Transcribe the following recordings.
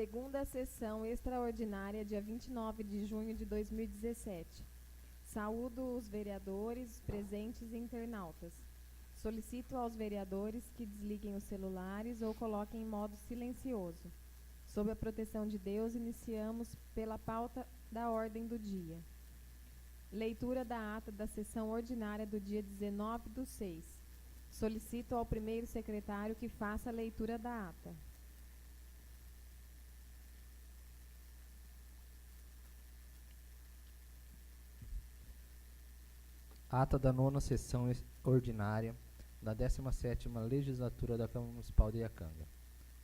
Segunda sessão extraordinária, dia 29 de junho de 2017. Saúdo os vereadores, presentes e internautas. Solicito aos vereadores que desliguem os celulares ou coloquem em modo silencioso. Sob a proteção de Deus, iniciamos pela pauta da ordem do dia. Leitura da ata da sessão ordinária do dia 19/6. Solicito ao primeiro secretário que faça a leitura da ata. Ata da 9ª sessão ordinária da 17ª Legislatura da Câmara Municipal de Iacanga.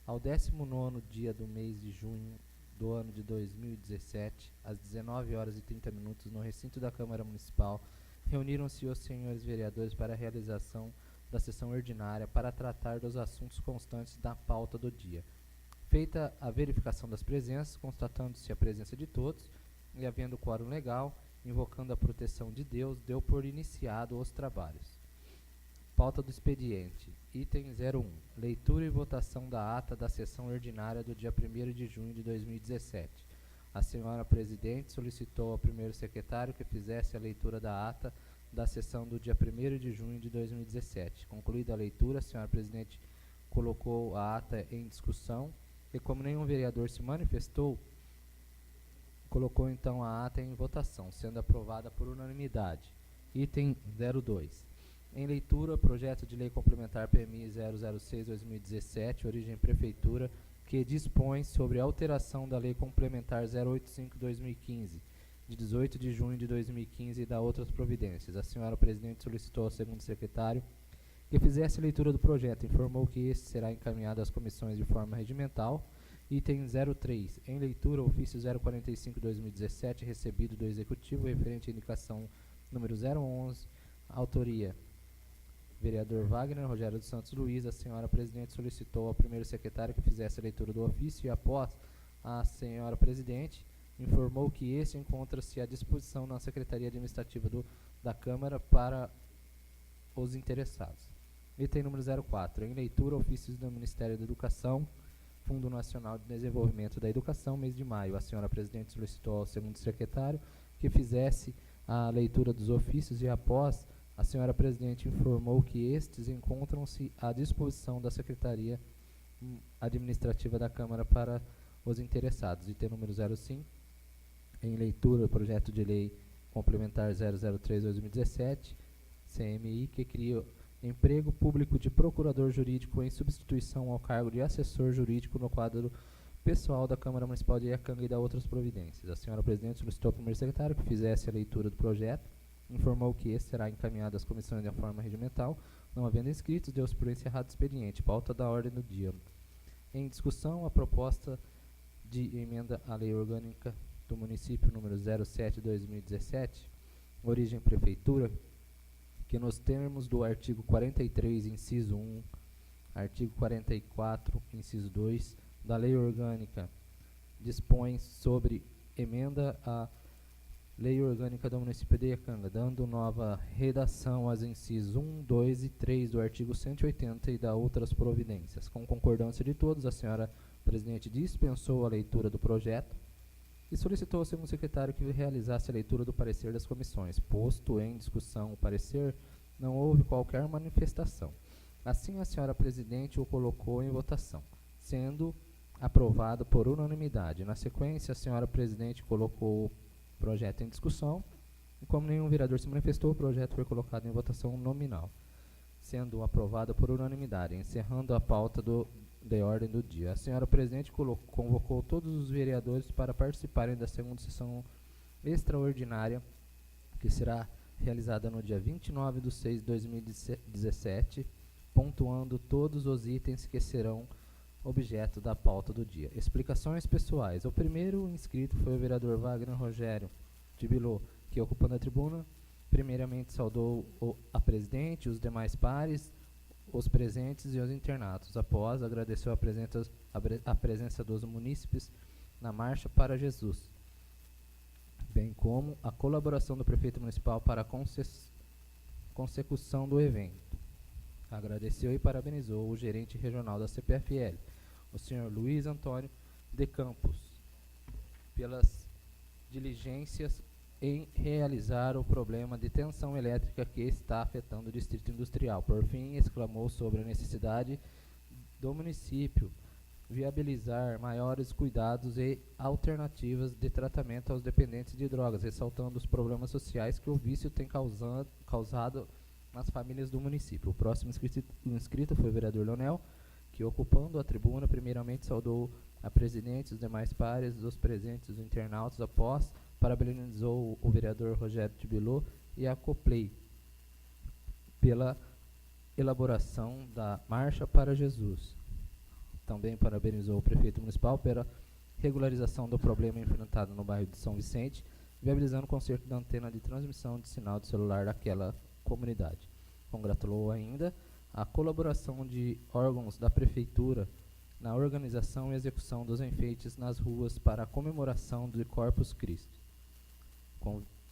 Ao 19º dia do mês de junho do ano de 2017, às 19h30, no recinto da Câmara Municipal, reuniram-se os senhores vereadores para a realização da sessão ordinária para tratar dos assuntos constantes da pauta do dia. Feita a verificação das presenças, constatando-se a presença de todos e havendo quórum legal, invocando a proteção de Deus, deu por iniciado os trabalhos. Pauta do expediente. Item 01. Leitura e votação da ata da sessão ordinária do dia 1º de junho de 2017. A senhora presidente solicitou ao primeiro secretário que fizesse a leitura da ata da sessão do dia 1º de junho de 2017. Concluída a leitura, a senhora presidente colocou a ata em discussão e, como nenhum vereador se manifestou, colocou então a ata em votação, sendo aprovada por unanimidade. Item 02. Em leitura, projeto de lei complementar PMI 006/2017, origem prefeitura, que dispõe sobre a alteração da lei complementar 085/2015, de 18 de junho de 2015 e da outras providências. A senhora presidente solicitou ao segundo secretário que fizesse a leitura do projeto, informou que este será encaminhado às comissões de forma regimental. Item 03. Em leitura, ofício 045/2017, recebido do Executivo, referente à indicação número 011, autoria vereador Wagner Rogério dos Santos Luiz. A senhora presidente solicitou ao primeiro secretário que fizesse a leitura do ofício e, após a senhora presidente, informou que este encontra-se à disposição na Secretaria Administrativa da Câmara para os interessados. Item número 04. Em leitura, ofícios do Ministério da Educação, Fundo Nacional de Desenvolvimento da Educação, mês de maio. A senhora presidente solicitou ao segundo secretário que fizesse a leitura dos ofícios e, após, a senhora presidente informou que estes encontram-se à disposição da Secretaria Administrativa da Câmara para os interessados. Item número 05. Em leitura, o projeto de lei complementar 003/2017, CMI, que cria emprego público de procurador jurídico em substituição ao cargo de assessor jurídico no quadro pessoal da Câmara Municipal de Iacanga e da outras providências. A senhora presidente solicitou ao primeiro secretário que fizesse a leitura do projeto, informou que este será encaminhado às comissões de forma regimental, não havendo inscritos, deu-se por encerrado o expediente. Pauta da ordem do dia. Em discussão, a proposta de emenda à Lei Orgânica do Município número 07/2017, origem prefeitura, que nos termos do artigo 43, inciso 1, artigo 44, inciso 2, da Lei Orgânica, dispõe sobre emenda à Lei Orgânica do Município de Iacanga, dando nova redação às incisos 1, 2 e 3 do artigo 180 e da outras providências. Com concordância de todos, a senhora presidente dispensou a leitura do projeto e solicitou ao segundo secretário que realizasse a leitura do parecer das comissões. Posto em discussão o parecer, não houve qualquer manifestação. Assim, a senhora presidente o colocou em votação, sendo aprovado por unanimidade. Na sequência, a senhora presidente colocou o projeto em discussão e, como nenhum vereador se manifestou, o projeto foi colocado em votação nominal, sendo aprovado por unanimidade, encerrando a pauta de ordem do dia. A senhora presidente convocou todos os vereadores para participarem da segunda sessão extraordinária, que será realizada no dia 29/6/2017, pontuando todos os itens que serão objeto da pauta do dia. Explicações pessoais. O primeiro inscrito foi o vereador Wagner Rogério de Bilô, que, ocupando a tribuna, primeiramente saudou a presidente, os demais pares, os presentes e os internatos. Após, agradeceu a presença dos munícipes na Marcha para Jesus, bem como a colaboração do prefeito municipal para a consecução do evento. Agradeceu e parabenizou o gerente regional da CPFL, o senhor Luiz Antônio de Campos, pelas diligências em realizar o problema de tensão elétrica que está afetando o Distrito Industrial. Por fim, exclamou sobre a necessidade do município viabilizar maiores cuidados e alternativas de tratamento aos dependentes de drogas, ressaltando os problemas sociais que o vício tem causado nas famílias do município. O próximo inscrito foi o vereador Leonel, que, ocupando a tribuna, primeiramente saudou a presidente, os demais pares, os presentes, os internautas. Após, parabenizou o vereador Rogério Tibelô e a Copley pela elaboração da Marcha para Jesus. Também parabenizou o prefeito municipal pela regularização do problema enfrentado no bairro de São Vicente, viabilizando o conserto da antena de transmissão de sinal de celular daquela comunidade. Congratulou ainda a colaboração de órgãos da prefeitura na organização e execução dos enfeites nas ruas para a comemoração do Corpus Christi.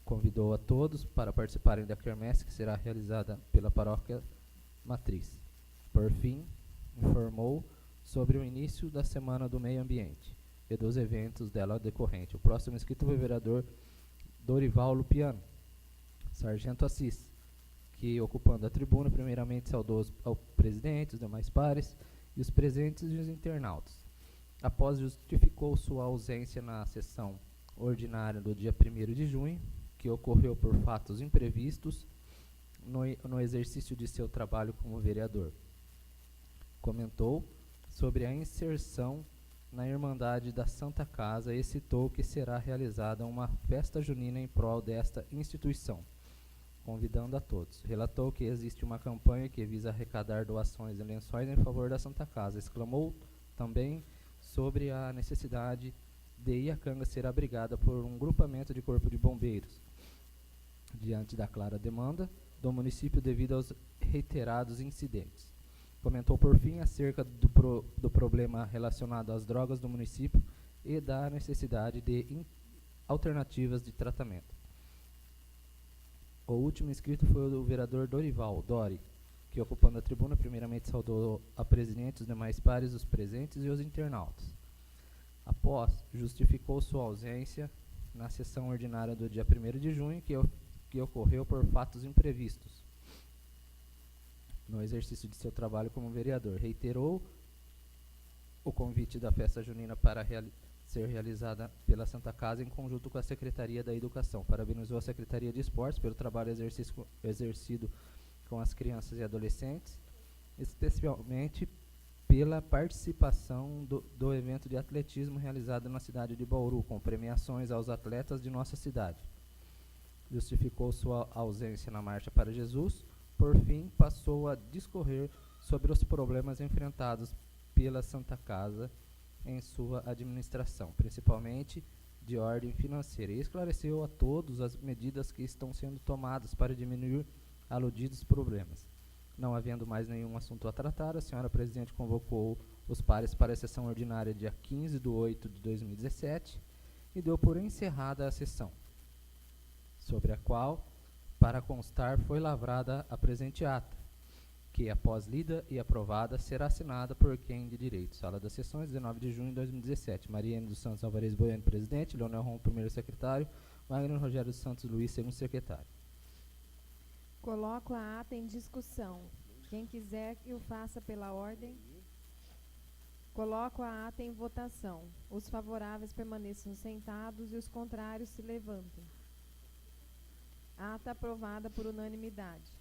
Convidou a todos para participarem da quermesse, que será realizada pela paróquia matriz. Por fim, informou sobre o início da Semana do Meio Ambiente e dos eventos dela decorrente. O próximo inscrito foi o vereador Dorival Lupiano, Sargento Assis, que, ocupando a tribuna, primeiramente saudou ao presidente, os demais pares e os presentes e os internautas. Após, justificou sua ausência na sessão ordinária do dia 1º de junho, que ocorreu por fatos imprevistos no exercício de seu trabalho como vereador. Comentou sobre a inserção na Irmandade da Santa Casa e citou que será realizada uma festa junina em prol desta instituição, convidando a todos. Relatou que existe uma campanha que visa arrecadar doações e lençóis em favor da Santa Casa. Exclamou também sobre a necessidade de Iacanga ser abrigada por um grupamento de corpo de bombeiros, diante da clara demanda do município devido aos reiterados incidentes. Comentou, por fim, acerca do problema relacionado às drogas do município e da necessidade de alternativas de tratamento. O último inscrito foi o vereador Dorival Dori, que, ocupando a tribuna, primeiramente saudou a presidente, os demais pares, os presentes e os internautas. Após, justificou sua ausência na sessão ordinária do dia 1º de junho, que ocorreu por fatos imprevistos no exercício de seu trabalho como vereador. Reiterou o convite da festa junina para ser realizada pela Santa Casa em conjunto com a Secretaria da Educação. Parabenizou a Secretaria de Esportes pelo trabalho exercido com as crianças e adolescentes, especialmente pela participação do evento de atletismo realizado na cidade de Bauru, com premiações aos atletas de nossa cidade. Justificou sua ausência na Marcha para Jesus. Por fim, passou a discorrer sobre os problemas enfrentados pela Santa Casa em sua administração, principalmente de ordem financeira, e esclareceu a todos as medidas que estão sendo tomadas para diminuir aludidos problemas. Não havendo mais nenhum assunto a tratar, a senhora presidente convocou os pares para a sessão ordinária dia 15/8/2017 e deu por encerrada a sessão, sobre a qual, para constar, foi lavrada a presente ata, que, após lida e aprovada, será assinada por quem de direito. Sala das Sessões, 19 de junho de 2017. Mariane dos Santos Alvarez Boiano, presidente. Leonel Ron, primeiro secretário. Wagner Rogério dos Santos Luiz, segundo secretário. Coloco a ata em discussão. Quem quiser que o faça pela ordem. Coloco a ata em votação. Os favoráveis permaneçam sentados e os contrários se levantem. Ata aprovada por unanimidade.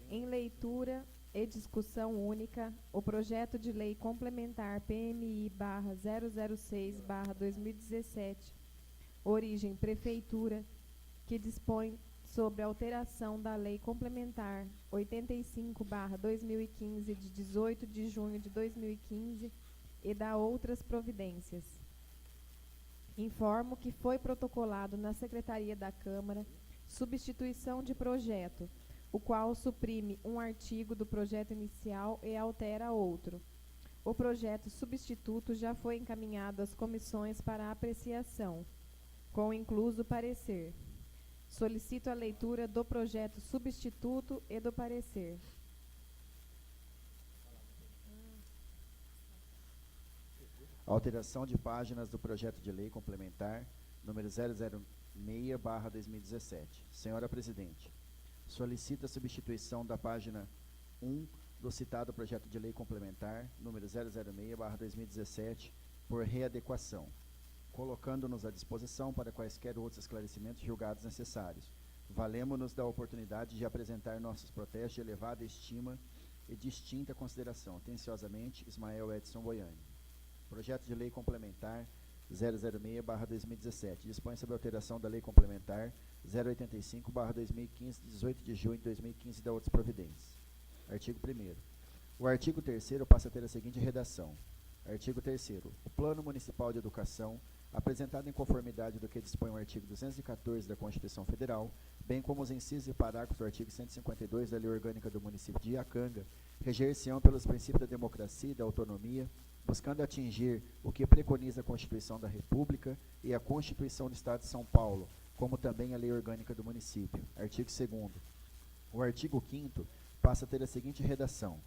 Em leitura e discussão única, o projeto de lei complementar PMI-006/2017, origem Prefeitura, que dispõe sobre a alteração da Lei Complementar 85/2015, de 18 de junho de 2015, e da outras providências. Informo que foi protocolado na Secretaria da Câmara substituição de projeto, o qual suprime um artigo do projeto inicial e altera outro. O projeto substituto já foi encaminhado às comissões para apreciação, com incluso parecer. Solicito a leitura do projeto substituto e do parecer. Alteração de páginas do projeto de lei complementar número 006/2017. Senhora Presidente, solicita a substituição da página 1 do citado projeto de lei complementar número 006/2017 por readequação, colocando-nos à disposição para quaisquer outros esclarecimentos julgados necessários. Valemo-nos da oportunidade de apresentar nossos protestos de elevada estima e distinta consideração. Atenciosamente, Ismael Edson Boiani. Projeto de Lei Complementar 006/2017. Dispõe sobre a alteração da Lei Complementar 085/2015, 18 de junho de 2015 e da outras providências. Artigo 1º. O artigo 3º passa a ter a seguinte redação. Artigo 3º. O Plano Municipal de Educação, apresentado em conformidade do que dispõe o artigo 214 da Constituição Federal, bem como os incisos e parágrafos do artigo 152 da Lei Orgânica do Município de Iacanga, reger-se-ão pelos princípios da democracia e da autonomia, buscando atingir o que preconiza a Constituição da República e a Constituição do Estado de São Paulo, como também a Lei Orgânica do Município. Artigo 2º. O artigo 5º passa a ter a seguinte redação.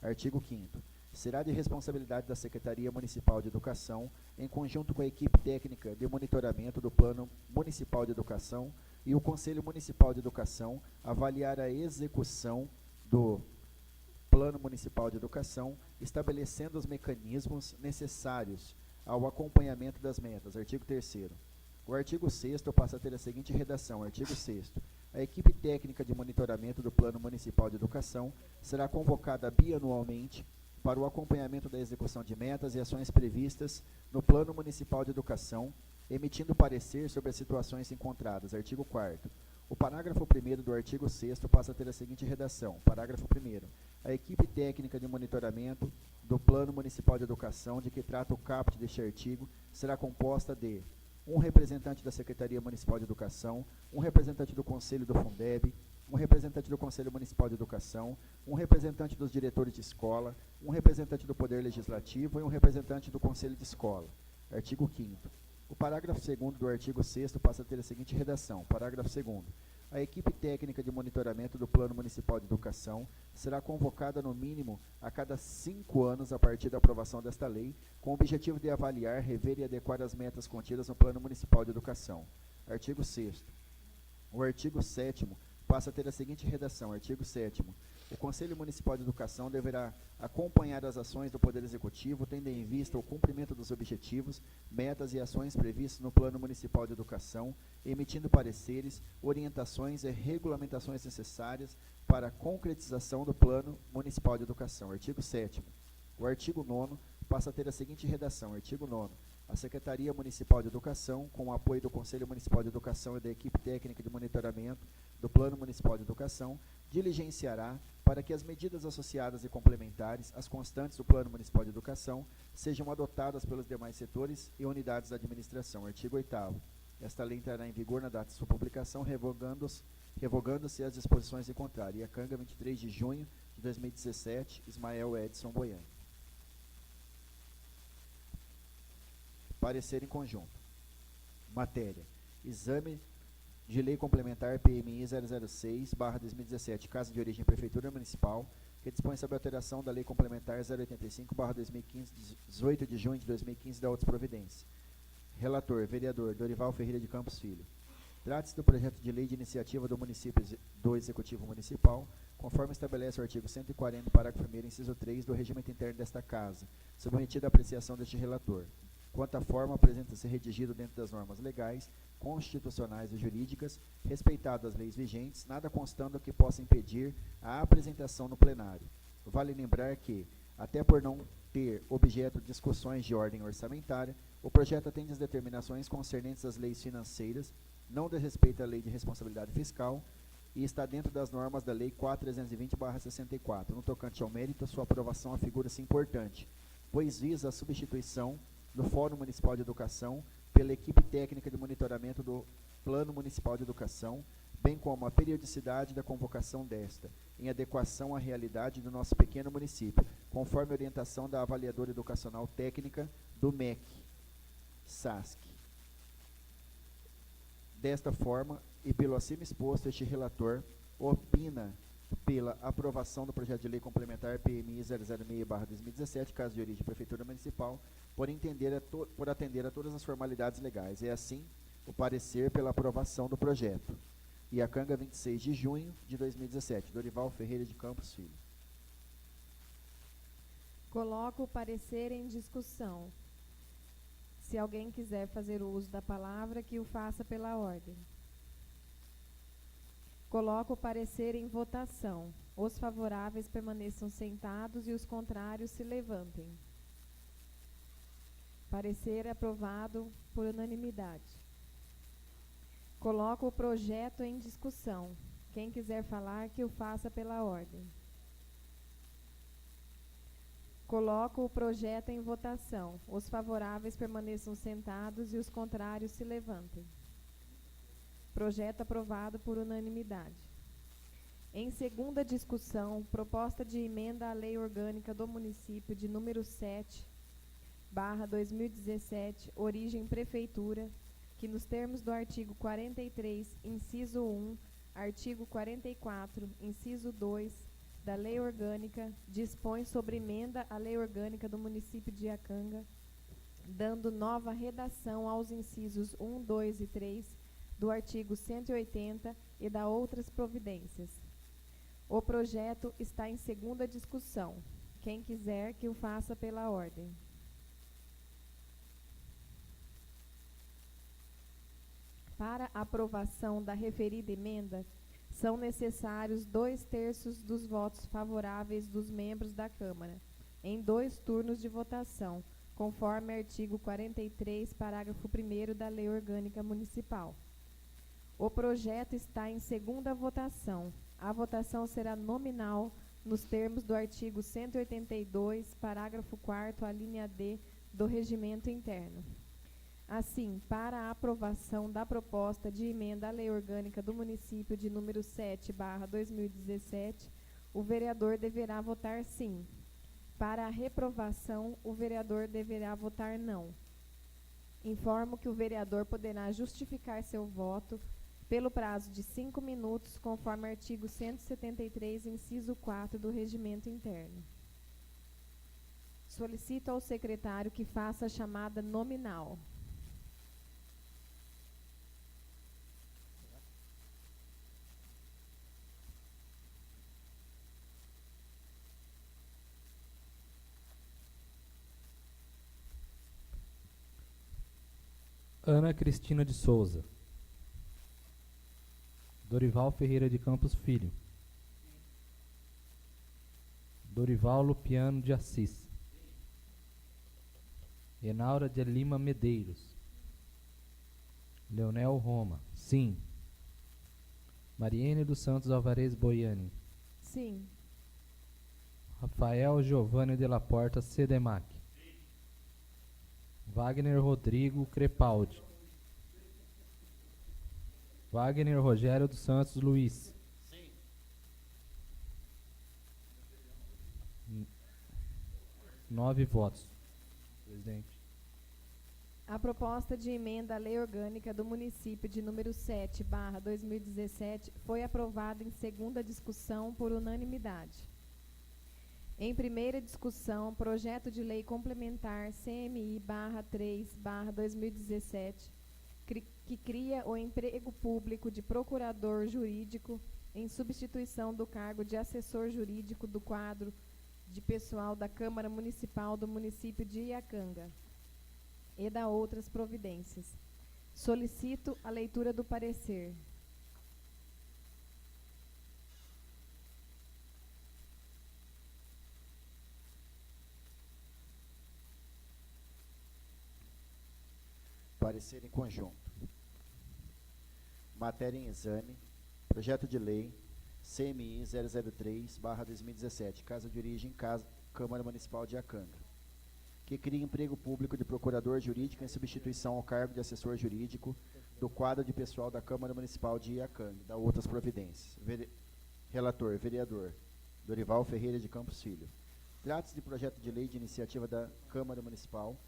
Artigo 5º. Será de responsabilidade da Secretaria Municipal de Educação, em conjunto com a equipe técnica de monitoramento do Plano Municipal de Educação e o Conselho Municipal de Educação, avaliar a execução do Plano Municipal de Educação, estabelecendo os mecanismos necessários ao acompanhamento das metas. Artigo 3º. O artigo 6º passa a ter a seguinte redação. Artigo 6º. A equipe técnica de monitoramento do Plano Municipal de Educação será convocada bianualmente para o acompanhamento da execução de metas e ações previstas no Plano Municipal de Educação, emitindo parecer sobre as situações encontradas. Artigo 4º. O parágrafo 1º do artigo 6º passa a ter a seguinte redação. Parágrafo 1º. A equipe técnica de monitoramento do Plano Municipal de Educação, de que trata o caput deste artigo, será composta de um representante da Secretaria Municipal de Educação, um representante do Conselho do Fundeb, um representante do Conselho Municipal de Educação, um representante dos diretores de escola, um representante do Poder Legislativo e um representante do Conselho de Escola. Artigo 5º. O parágrafo 2º do artigo 6º passa a ter a seguinte redação. Parágrafo 2º. A equipe técnica de monitoramento do Plano Municipal de Educação será convocada no mínimo a cada 5 anos a partir da aprovação desta lei, com o objetivo de avaliar, rever e adequar as metas contidas no Plano Municipal de Educação. Artigo 6º. O artigo 7º passa a ter a seguinte redação. Artigo 7º. O Conselho Municipal de Educação deverá acompanhar as ações do Poder Executivo, tendo em vista o cumprimento dos objetivos, metas e ações previstos no Plano Municipal de Educação, emitindo pareceres, orientações e regulamentações necessárias para a concretização do Plano Municipal de Educação. Artigo 7º. O artigo 9º passa a ter a seguinte redação. Artigo 9º. A Secretaria Municipal de Educação, com o apoio do Conselho Municipal de Educação e da equipe técnica de monitoramento do Plano Municipal de Educação, diligenciará para que as medidas associadas e complementares às constantes do Plano Municipal de Educação sejam adotadas pelos demais setores e unidades da administração. Artigo 8º. Esta lei entrará em vigor na data de sua publicação, revogando-se as disposições em contrário. Iacanga, 23 de junho de 2017, Ismael Edson Boiani. Parecer em conjunto. Matéria. Exame de Lei Complementar PMI 006/2017, Casa de Origem Prefeitura Municipal, que dispõe sobre a alteração da Lei Complementar 085/2015, 18 de junho de 2015 e da outras providências. Relator, vereador Dorival Ferreira de Campos Filho. Trata-se do projeto de lei de iniciativa do município do Executivo Municipal, conforme estabelece o artigo 140, parágrafo 1º, inciso 3 do regimento interno desta Casa, submetido à apreciação deste relator. Quanto à forma, apresenta-se redigido dentro das normas legais, constitucionais e jurídicas, respeitado as leis vigentes, nada constando que possa impedir a apresentação no plenário. Vale lembrar que, até por não ter objeto de discussões de ordem orçamentária, o projeto atende às determinações concernentes às leis financeiras, não desrespeita a Lei de Responsabilidade Fiscal e está dentro das normas da Lei 4.320/64. No tocante ao mérito, sua aprovação afigura-se importante, pois visa a substituição do Fórum Municipal de Educação pela equipe técnica de monitoramento do Plano Municipal de Educação, bem como a periodicidade da convocação desta, em adequação à realidade do nosso pequeno município, conforme a orientação da avaliadora educacional técnica do MEC, SASC. Desta forma, e pelo acima exposto, este relator opina pela aprovação do projeto de lei complementar PMI 006/2017, caso de origem Prefeitura Municipal, por atender a todas as formalidades legais. É assim o parecer pela aprovação do projeto. Iacanga, 26 de junho de 2017. Dorival Ferreira de Campos Filho. Coloco o parecer em discussão. Se alguém quiser fazer o uso da palavra, que o faça pela ordem. Coloco o parecer em votação. Os favoráveis permaneçam sentados e os contrários se levantem. Parecer aprovado por unanimidade. Coloco o projeto em discussão. Quem quiser falar, que o faça pela ordem. Coloco o projeto em votação. Os favoráveis permaneçam sentados e os contrários se levantem. Projeto aprovado por unanimidade. Em segunda discussão, proposta de emenda à Lei Orgânica do Município de número 7/2017, origem Prefeitura, que nos termos do artigo 43, inciso 1, artigo 44, inciso 2, da Lei Orgânica, dispõe sobre emenda à Lei Orgânica do Município de Iacanga, dando nova redação aos incisos 1, 2 e 3 do artigo 180 e da outras providências. O projeto está em segunda discussão. Quem quiser, que o faça pela ordem. Para aprovação da referida emenda, são necessários 2/3 dos votos favoráveis dos membros da Câmara, em 2 turnos de votação, conforme artigo 43, parágrafo 1º da Lei Orgânica Municipal. O projeto está em segunda votação. A votação será nominal nos termos do artigo 182, parágrafo 4º, a linha D do Regimento Interno. Assim, para a aprovação da proposta de emenda à Lei Orgânica do Município de número 7/2017, o vereador deverá votar sim. Para a reprovação, o vereador deverá votar não. Informo que o vereador poderá justificar seu voto pelo prazo de 5 minutos, conforme artigo 173, inciso 4 do Regimento Interno. Solicito ao secretário que faça a chamada nominal. Ana Cristina de Souza. Dorival Ferreira de Campos Filho. Dorival Lupiano de Assis. Enaura de Lima Medeiros. Leonel Roma. Sim. Mariene dos Santos Alvarez Boiani. Sim. Rafael Giovanni de la Porta Sedemac. Wagner Rodrigo Crepaldi. Wagner Rogério dos Santos Luiz. Sim. 9 votos. Presidente. A proposta de emenda à Lei Orgânica do Município de número 7/2017 foi aprovada em segunda discussão por unanimidade. Em primeira discussão, projeto de lei complementar CMI-3/2017, que cria o emprego público de procurador jurídico em substituição do cargo de assessor jurídico do quadro de pessoal da Câmara Municipal do município de Iacanga e da outras providências. Solicito a leitura do parecer. Parecer em conjunto. Matéria em exame. Projeto de lei CMI 003/2017, Casa de Origem, Câmara Municipal de Iacanga, que cria emprego público de procurador jurídico em substituição ao cargo de assessor jurídico do quadro de pessoal da Câmara Municipal de Iacanga, da outras providências. Relator, vereador Dorival Ferreira de Campos Filho. Trata-se de projeto de lei de iniciativa da Câmara Municipal,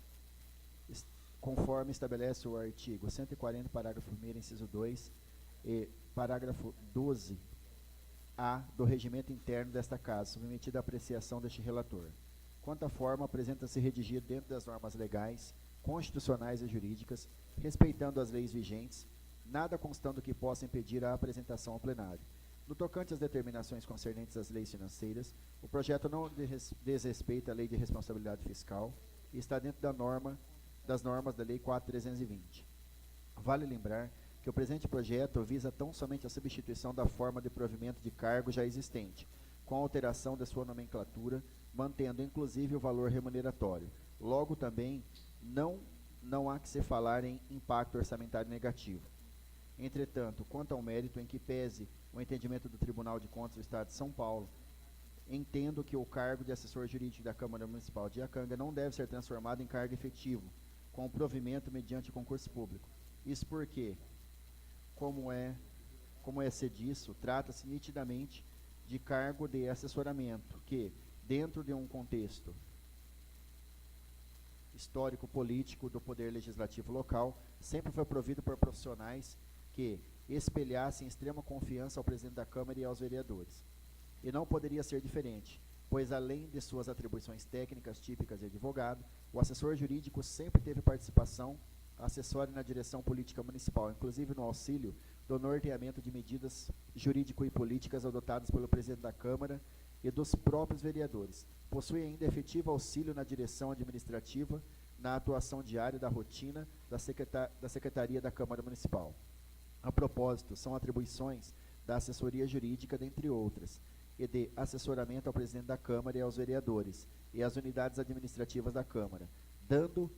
conforme estabelece o artigo 140, parágrafo 1º, inciso 2, e parágrafo 12 A do regimento interno desta Casa, submetida à apreciação deste relator. Quanto à forma, apresenta-se redigida dentro das normas legais, constitucionais e jurídicas, respeitando as leis vigentes, nada constando que possa impedir a apresentação ao plenário. No tocante às determinações concernentes às leis financeiras, o projeto não desrespeita a Lei de Responsabilidade Fiscal e está dentro das normas da Lei 4.320. Vale lembrar que o presente projeto visa tão somente a substituição da forma de provimento de cargo já existente, com a alteração de sua nomenclatura, mantendo inclusive o valor remuneratório. Logo também, não há que se falar em impacto orçamentário negativo. Entretanto, quanto ao mérito em que pese o entendimento do Tribunal de Contas do Estado de São Paulo, entendo que o cargo de assessor jurídico da Câmara Municipal de Iacanga não deve ser transformado em cargo efetivo, com provimento mediante concurso público. Isso porque, como é ser disso, trata-se nitidamente de cargo de assessoramento, que, dentro de um contexto histórico-político do Poder Legislativo local, sempre foi provido por profissionais que espelhassem extrema confiança ao presidente da Câmara e aos vereadores. E não poderia ser diferente, pois além de suas atribuições técnicas típicas de advogado, o assessor jurídico sempre teve participação acessória na direção política municipal, inclusive no auxílio do norteamento de medidas jurídico e políticas adotadas pelo presidente da Câmara e dos próprios vereadores. Possui ainda efetivo auxílio na direção administrativa, na atuação diária da rotina da Secretaria da Câmara Municipal. A propósito, são atribuições da assessoria jurídica, dentre outras, e de assessoramento ao presidente da Câmara e aos vereadores, e às unidades administrativas da Câmara, dando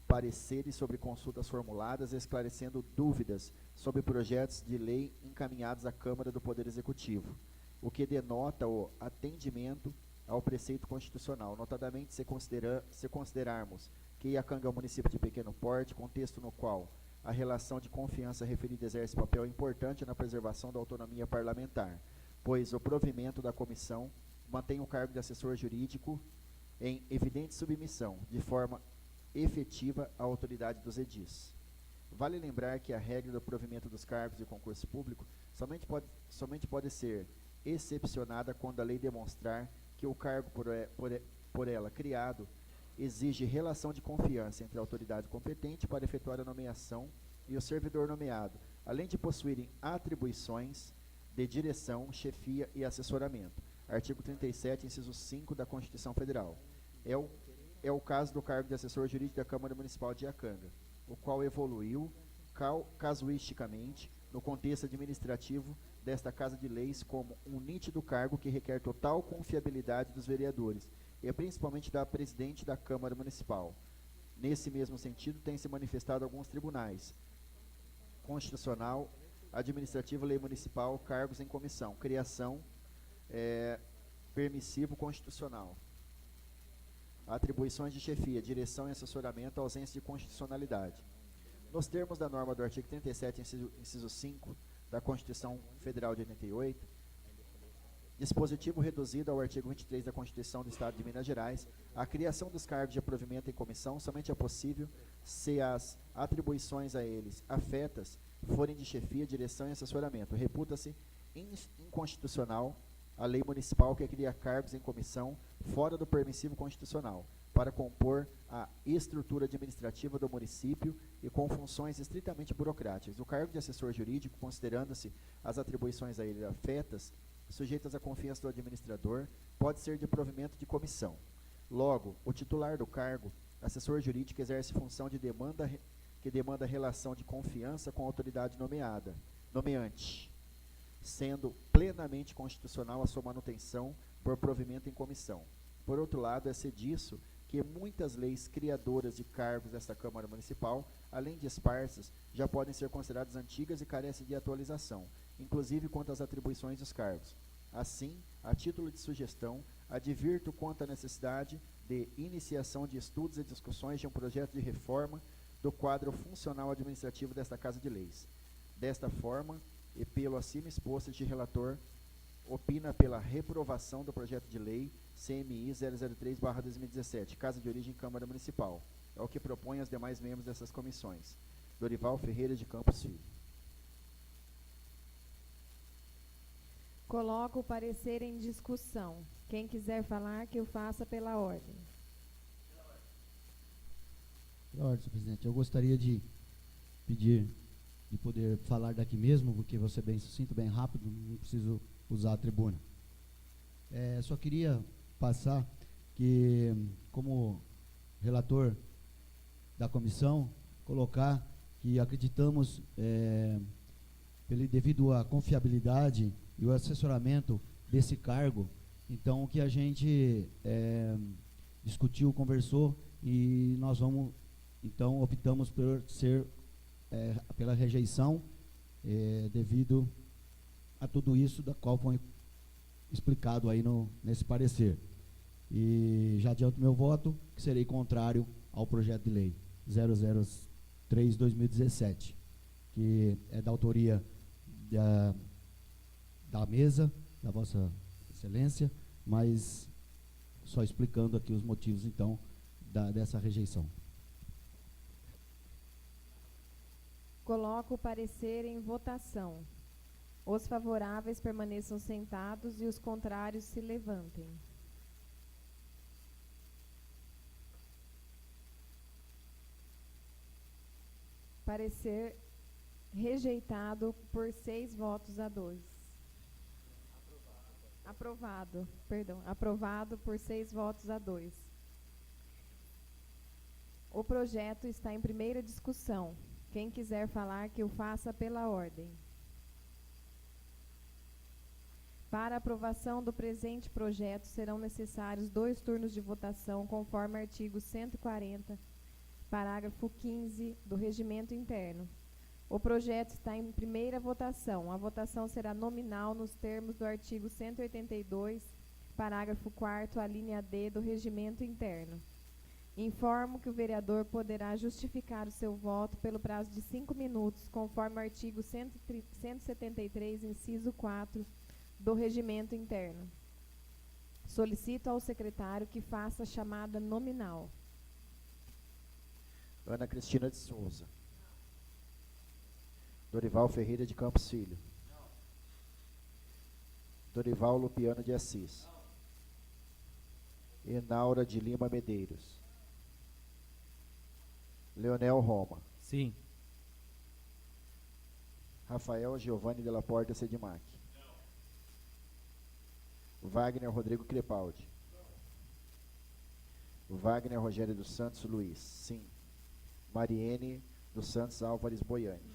pareceres sobre consultas formuladas e esclarecendo dúvidas sobre projetos de lei encaminhados à Câmara do Poder Executivo, o que denota o atendimento ao preceito constitucional, notadamente se considerarmos que Iacanga é um município de pequeno porte, contexto no qual a relação de confiança referida exerce papel importante na preservação da autonomia parlamentar, pois o provimento da comissão mantém o cargo de assessor jurídico em evidente submissão, de forma efetiva à autoridade dos edis. Vale lembrar que a regra do provimento dos cargos de concurso público somente pode ser excepcionada quando a lei demonstrar que o cargo por ela criado exige relação de confiança entre a autoridade competente para efetuar a nomeação e o servidor nomeado, além de possuírem atribuições de direção, chefia e assessoramento. Artigo 37, inciso 5 da Constituição Federal. É o caso do cargo de assessor jurídico da Câmara Municipal de Iacanga, o qual evoluiu casuisticamente no contexto administrativo desta Casa de Leis como um nítido cargo que requer total confiabilidade dos vereadores e principalmente da presidente da Câmara Municipal. Nesse mesmo sentido, têm se manifestado alguns tribunais: Constitucional, Administrativo, Lei Municipal, cargos em comissão, criação, permissivo constitucional, atribuições de chefia, direção e assessoramento, ausência de constitucionalidade. Nos termos da norma do artigo 37, inciso 5 da Constituição Federal de 88, dispositivo reduzido ao artigo 23 da Constituição do Estado de Minas Gerais, a criação dos cargos de provimento em comissão somente é possível se as atribuições a eles afetas forem de chefia, direção e assessoramento. Reputa-se inconstitucional a lei municipal que cria cargos em comissão fora do permissivo constitucional, para compor a estrutura administrativa do município e com funções estritamente burocráticas. O cargo de assessor jurídico, considerando-se as atribuições a ele afetas, sujeitas à confiança do administrador, pode ser de provimento de comissão. Logo, o titular do cargo, assessor jurídico, exerce função que demanda relação de confiança com a autoridade nomeante, sendo plenamente constitucional a sua manutenção por provimento em comissão. Por outro lado, é disso que muitas leis criadoras de cargos desta Câmara Municipal, além de esparsas, já podem ser consideradas antigas e carecem de atualização, inclusive quanto às atribuições dos cargos. Assim, a título de sugestão, advirto quanto à necessidade de iniciação de estudos e discussões de um projeto de reforma do quadro funcional administrativo desta Casa de Leis. Desta forma, e pelo acima exposto, este relator opina pela reprovação do projeto de lei CMI 003/2017, Casa de Origem Câmara Municipal. É o que propõe aos demais membros dessas comissões. Dorival Ferreira de Campos Filho. Coloco o parecer em discussão. Quem quiser falar, que o faça pela ordem. Pela ordem, senhor presidente. Eu gostaria de pedir de poder falar daqui mesmo, porque vou ser bem sucinto, bem rápido, não preciso usar a tribuna. Só queria passar que, como relator da comissão, colocar que acreditamos, devido à confiabilidade e o assessoramento desse cargo, então o que a gente discutiu, conversou, e nós então optamos por ser pela rejeição, devido a tudo isso da qual foi explicado aí nesse parecer. E já adianto meu voto, que serei contrário ao projeto de lei 003/2017, que é da autoria da mesa, da Vossa Excelência, mas só explicando aqui os motivos, então, dessa rejeição. Coloco o parecer em votação. Os favoráveis permaneçam sentados e os contrários se levantem. Parecer rejeitado por 6 votos a 2. Aprovado por 6 votos a 2. O projeto está em primeira discussão. Quem quiser falar, que o faça pela ordem. Para aprovação do presente projeto, serão necessários 2 turnos de votação, conforme artigo 140, parágrafo 15 do Regimento Interno. O projeto está em primeira votação. A votação será nominal nos termos do artigo 182, parágrafo 4º, a linha D do Regimento Interno. Informo que o vereador poderá justificar o seu voto pelo prazo de 5 minutos, conforme o artigo 173, inciso 4 do Regimento Interno. Solicito ao secretário que faça a chamada nominal. Ana Cristina de Souza. Dorival Ferreira de Campos Filho. Dorival Lupiano de Assis. Enaura de Lima Medeiros. Leonel Roma. Sim. Rafael Giovanni de la Porta Sedimac. Wagner Rodrigo Crepaldi. Wagner Rogério dos Santos Luiz. Sim. Mariene dos Santos Álvares Boiani.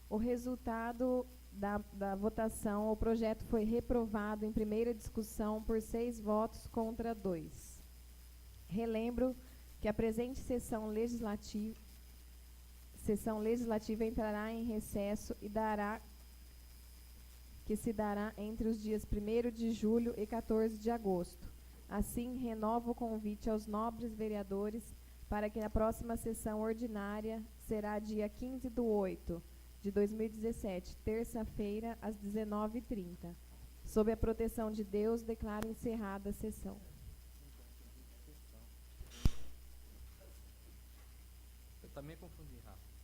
O resultado da votação, o projeto foi reprovado em primeira discussão por 6 votos contra 2. Relembro que a presente sessão legislativa entrará em recesso que se dará entre os dias 1º de julho e 14 de agosto. Assim, renovo o convite aos nobres vereadores para que a próxima sessão ordinária será dia 15/8/2017, terça-feira, às 19h30. Sob a proteção de Deus, declaro encerrada a sessão. Eu também confundi, Rafa.